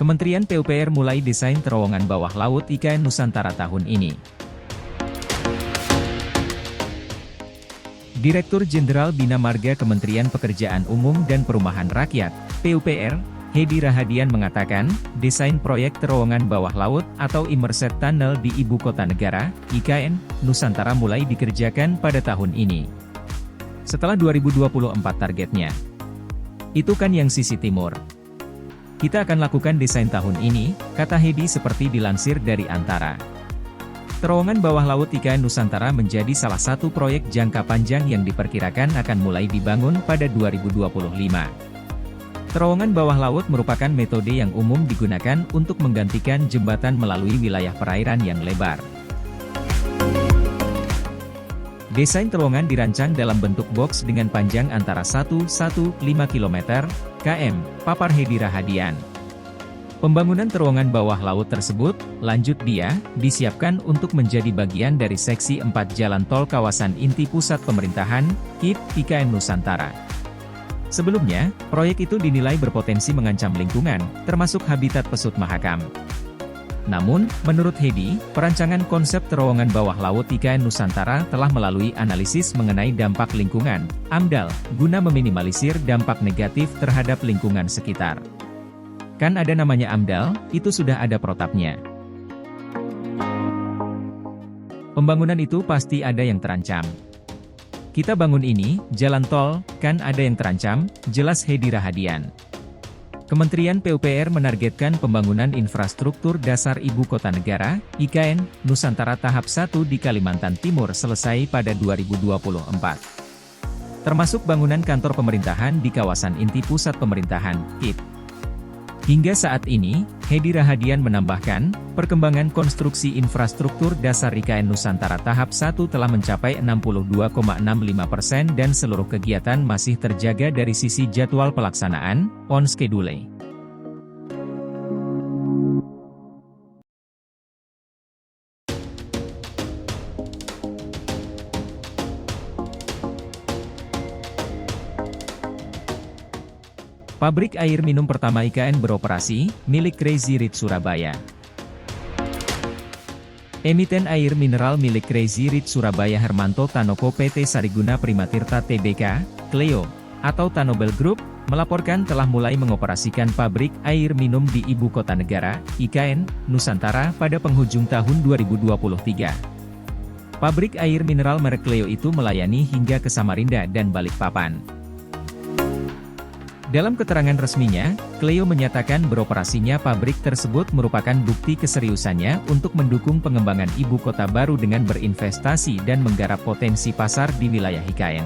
Kementerian PUPR mulai desain terowongan bawah laut IKN Nusantara tahun ini. Direktur Jenderal Bina Marga Kementerian Pekerjaan Umum dan Perumahan Rakyat, PUPR, Hedi Rahadian mengatakan, desain proyek terowongan bawah laut atau Immersed Tunnel di Ibu Kota Negara, IKN, Nusantara mulai dikerjakan pada tahun ini. Setelah 2024 targetnya. Itu kan yang sisi timur. Kita akan lakukan desain tahun ini, kata Hedi seperti dilansir dari Antara. Terowongan bawah laut IKN Nusantara menjadi salah satu proyek jangka panjang yang diperkirakan akan mulai dibangun pada 2025. Terowongan bawah laut merupakan metode yang umum digunakan untuk menggantikan jembatan melalui wilayah perairan yang lebar. Desain terowongan dirancang dalam bentuk box dengan panjang antara 1,15 km, papar Hedi Rahadian. Pembangunan terowongan bawah laut tersebut, lanjut dia, disiapkan untuk menjadi bagian dari seksi 4 Jalan Tol Kawasan Inti Pusat Pemerintahan, KIP, IKN Nusantara. Sebelumnya, proyek itu dinilai berpotensi mengancam lingkungan, termasuk habitat pesut mahakam. Namun, menurut Hedi, perancangan konsep terowongan bawah laut IKN Nusantara telah melalui analisis mengenai dampak lingkungan, AMDAL, guna meminimalisir dampak negatif terhadap lingkungan sekitar. Kan ada namanya AMDAL, itu sudah ada protapnya. Pembangunan itu pasti ada yang terancam. Kita bangun ini, jalan tol, kan ada yang terancam, jelas Hedi Rahadian. Kementerian PUPR menargetkan pembangunan infrastruktur dasar Ibu Kota Negara, IKN, Nusantara tahap 1 di Kalimantan Timur selesai pada 2024. Termasuk bangunan kantor pemerintahan di kawasan inti pusat pemerintahan, KIP. Hingga saat ini, Hedi Rahadian menambahkan, perkembangan konstruksi infrastruktur dasar IKN Nusantara tahap 1 telah mencapai 62,65% dan seluruh kegiatan masih terjaga dari sisi jadwal pelaksanaan, on schedule. Pabrik air minum pertama IKN beroperasi, milik Crazy Rich Surabaya. Emiten air mineral milik Crazy Rich Surabaya Hermanto Tanoko PT Sariguna Primatirta Tbk, Cleo, atau Tanobel Group, melaporkan telah mulai mengoperasikan pabrik air minum di Ibu Kota Negara, IKN, Nusantara pada penghujung tahun 2023. Pabrik air mineral merek Cleo itu melayani hingga ke Samarinda dan Balikpapan. Dalam keterangan resminya, Cleo menyatakan beroperasinya pabrik tersebut merupakan bukti keseriusannya untuk mendukung pengembangan ibu kota baru dengan berinvestasi dan menggarap potensi pasar di wilayah IKN.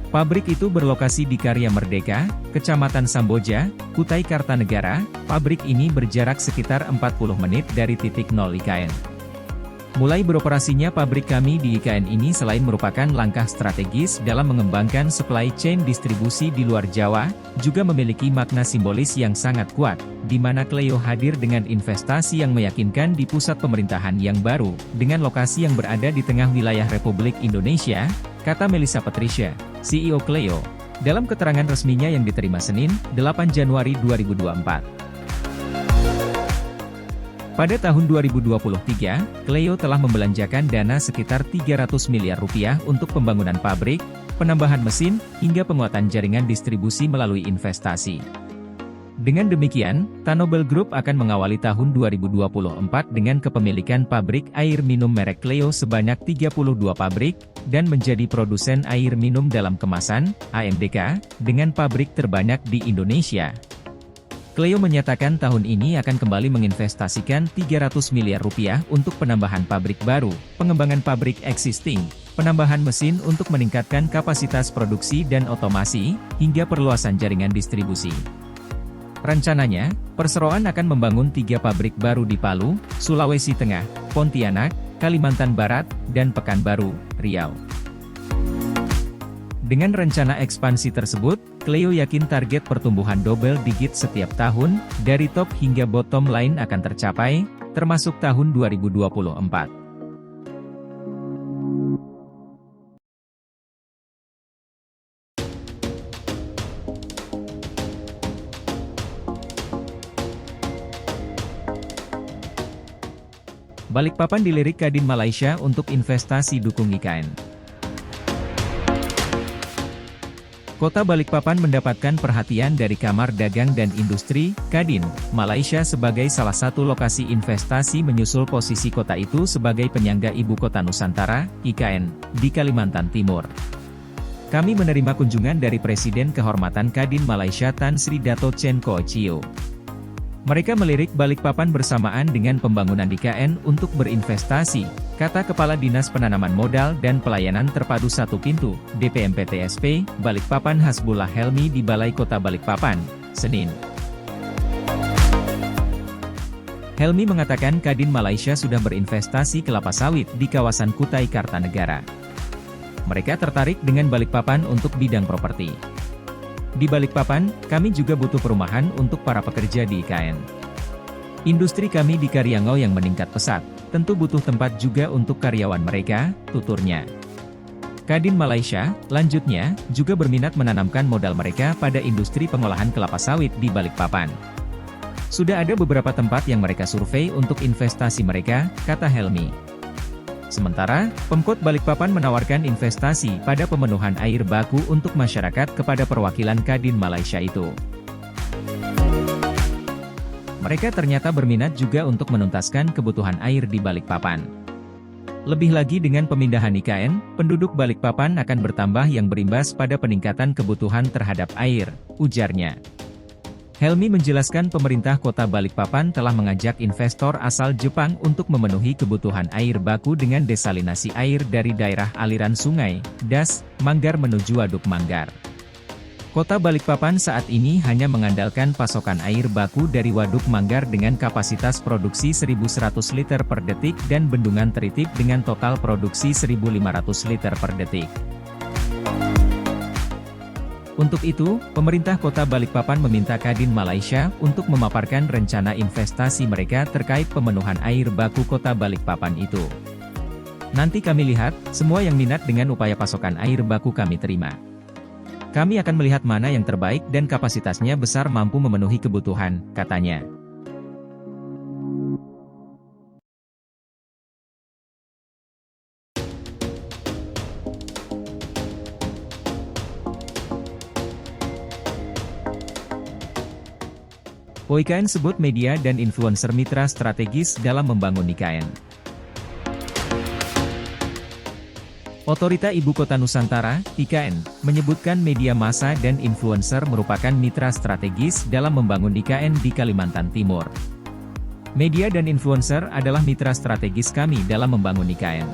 Pabrik itu berlokasi di Karya Merdeka, Kecamatan Samboja, Kutai Kartanegara. Pabrik ini berjarak sekitar 40 menit dari titik nol IKN. Mulai beroperasinya pabrik kami di IKN ini selain merupakan langkah strategis dalam mengembangkan supply chain distribusi di luar Jawa, juga memiliki makna simbolis yang sangat kuat, di mana Cleo hadir dengan investasi yang meyakinkan di pusat pemerintahan yang baru, dengan lokasi yang berada di tengah wilayah Republik Indonesia, kata Melissa Patricia, CEO Cleo, dalam keterangan resminya yang diterima Senin, 8 Januari 2024. Pada tahun 2023, Cleo telah membelanjakan dana sekitar 300 miliar rupiah untuk pembangunan pabrik, penambahan mesin, hingga penguatan jaringan distribusi melalui investasi. Dengan demikian, Tanobel Group akan mengawali tahun 2024 dengan kepemilikan pabrik air minum merek Cleo sebanyak 32 pabrik, dan menjadi produsen air minum dalam kemasan, AMDK, dengan pabrik terbanyak di Indonesia. Cleo menyatakan tahun ini akan kembali menginvestasikan 300 miliar rupiah untuk penambahan pabrik baru, pengembangan pabrik existing, penambahan mesin untuk meningkatkan kapasitas produksi dan otomasi, hingga perluasan jaringan distribusi. Rencananya, perseroan akan membangun 3 pabrik baru di Palu, Sulawesi Tengah, Pontianak, Kalimantan Barat, dan Pekanbaru, Riau. Dengan rencana ekspansi tersebut, Cleo yakin target pertumbuhan double digit setiap tahun, dari top hingga bottom line akan tercapai, termasuk tahun 2024. Balikpapan dilirik Kadin Malaysia untuk investasi dukung IKN. Kota Balikpapan mendapatkan perhatian dari Kamar Dagang dan Industri, Kadin, Malaysia sebagai salah satu lokasi investasi menyusul posisi kota itu sebagai penyangga Ibu Kota Nusantara, IKN, di Kalimantan Timur. Kami menerima kunjungan dari Presiden Kehormatan Kadin Malaysia Tan Sri Dato' Chen Koh Chio. Mereka melirik Balikpapan bersamaan dengan pembangunan IKN untuk berinvestasi, kata Kepala Dinas Penanaman Modal dan Pelayanan Terpadu Satu Pintu, DPMPTSP, Balikpapan Hasbullah Helmi di Balai Kota Balikpapan, Senin. Helmi mengatakan Kadin Malaysia sudah berinvestasi kelapa sawit di kawasan Kutai Kartanegara. Mereka tertarik dengan Balikpapan untuk bidang properti. Di Balikpapan, kami juga butuh perumahan untuk para pekerja di IKN. Industri kami di Karyangau yang meningkat pesat, tentu butuh tempat juga untuk karyawan mereka, tuturnya. Kadin Malaysia, lanjutnya, juga berminat menanamkan modal mereka pada industri pengolahan kelapa sawit di Balikpapan. Sudah ada beberapa tempat yang mereka survei untuk investasi mereka, kata Helmi. Sementara, Pemkot Balikpapan menawarkan investasi pada pemenuhan air baku untuk masyarakat kepada perwakilan Kadin Malaysia itu. Mereka ternyata berminat juga untuk menuntaskan kebutuhan air di Balikpapan. Lebih lagi dengan pemindahan IKN, penduduk Balikpapan akan bertambah yang berimbas pada peningkatan kebutuhan terhadap air, ujarnya. Helmi menjelaskan pemerintah kota Balikpapan telah mengajak investor asal Jepang untuk memenuhi kebutuhan air baku dengan desalinasi air dari daerah aliran sungai, Das, Manggar menuju Waduk Manggar. Kota Balikpapan saat ini hanya mengandalkan pasokan air baku dari Waduk Manggar dengan kapasitas produksi 1.100 liter per detik dan Bendungan Teritip dengan total produksi 1.500 liter per detik. Untuk itu, pemerintah kota Balikpapan meminta Kadin Malaysia untuk memaparkan rencana investasi mereka terkait pemenuhan air baku kota Balikpapan itu. Nanti kami lihat, semua yang minat dengan upaya pasokan air baku kami terima. Kami akan melihat mana yang terbaik dan kapasitasnya besar mampu memenuhi kebutuhan, katanya. IKN sebut media dan influencer mitra strategis dalam membangun IKN. Otorita Ibu Kota Nusantara, IKN, menyebutkan media massa dan influencer merupakan mitra strategis dalam membangun IKN di Kalimantan Timur. Media dan influencer adalah mitra strategis kami dalam membangun IKN.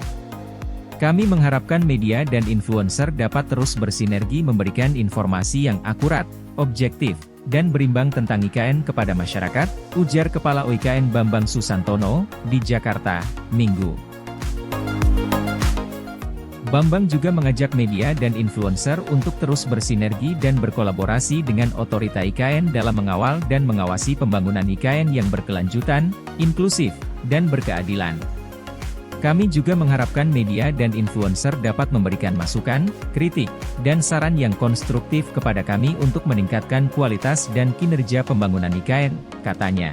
Kami mengharapkan media dan influencer dapat terus bersinergi memberikan informasi yang akurat, objektif, dan berimbang tentang IKN kepada masyarakat, ujar Kepala IKN Bambang Susantono, di Jakarta, Minggu. Bambang juga mengajak media dan influencer untuk terus bersinergi dan berkolaborasi dengan otorita IKN dalam mengawal dan mengawasi pembangunan IKN yang berkelanjutan, inklusif, dan berkeadilan. Kami juga mengharapkan media dan influencer dapat memberikan masukan, kritik, dan saran yang konstruktif kepada kami untuk meningkatkan kualitas dan kinerja pembangunan IKN, katanya.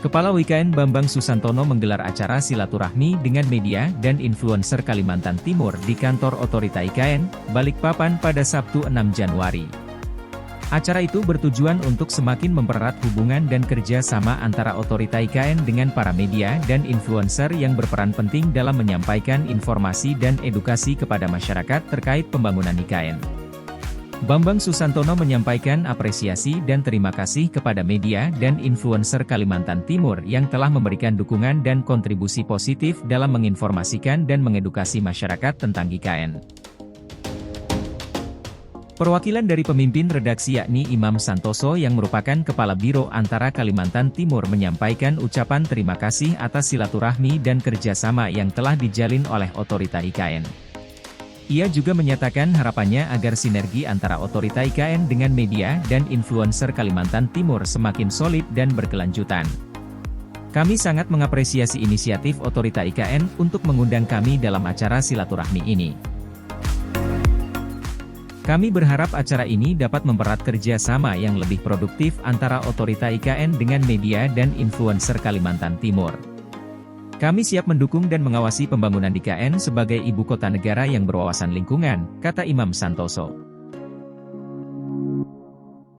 Kepala IKN Bambang Susantono menggelar acara silaturahmi dengan media dan influencer Kalimantan Timur di kantor Otorita IKN, Balikpapan pada Sabtu 6 Januari. Acara itu bertujuan untuk semakin mempererat hubungan dan kerja sama antara otorita IKN dengan para media dan influencer yang berperan penting dalam menyampaikan informasi dan edukasi kepada masyarakat terkait pembangunan IKN. Bambang Susantono menyampaikan apresiasi dan terima kasih kepada media dan influencer Kalimantan Timur yang telah memberikan dukungan dan kontribusi positif dalam menginformasikan dan mengedukasi masyarakat tentang IKN. Perwakilan dari pemimpin redaksi yakni Imam Santoso yang merupakan Kepala Biro Antara Kalimantan Timur menyampaikan ucapan terima kasih atas silaturahmi dan kerjasama yang telah dijalin oleh otorita IKN. Ia juga menyatakan harapannya agar sinergi antara otorita IKN dengan media dan influencer Kalimantan Timur semakin solid dan berkelanjutan. Kami sangat mengapresiasi inisiatif otorita IKN untuk mengundang kami dalam acara silaturahmi ini. Kami berharap acara ini dapat mempererat kerja sama yang lebih produktif antara otorita IKN dengan media dan influencer Kalimantan Timur. Kami siap mendukung dan mengawasi pembangunan di IKN sebagai ibu kota negara yang berwawasan lingkungan, kata Imam Santoso.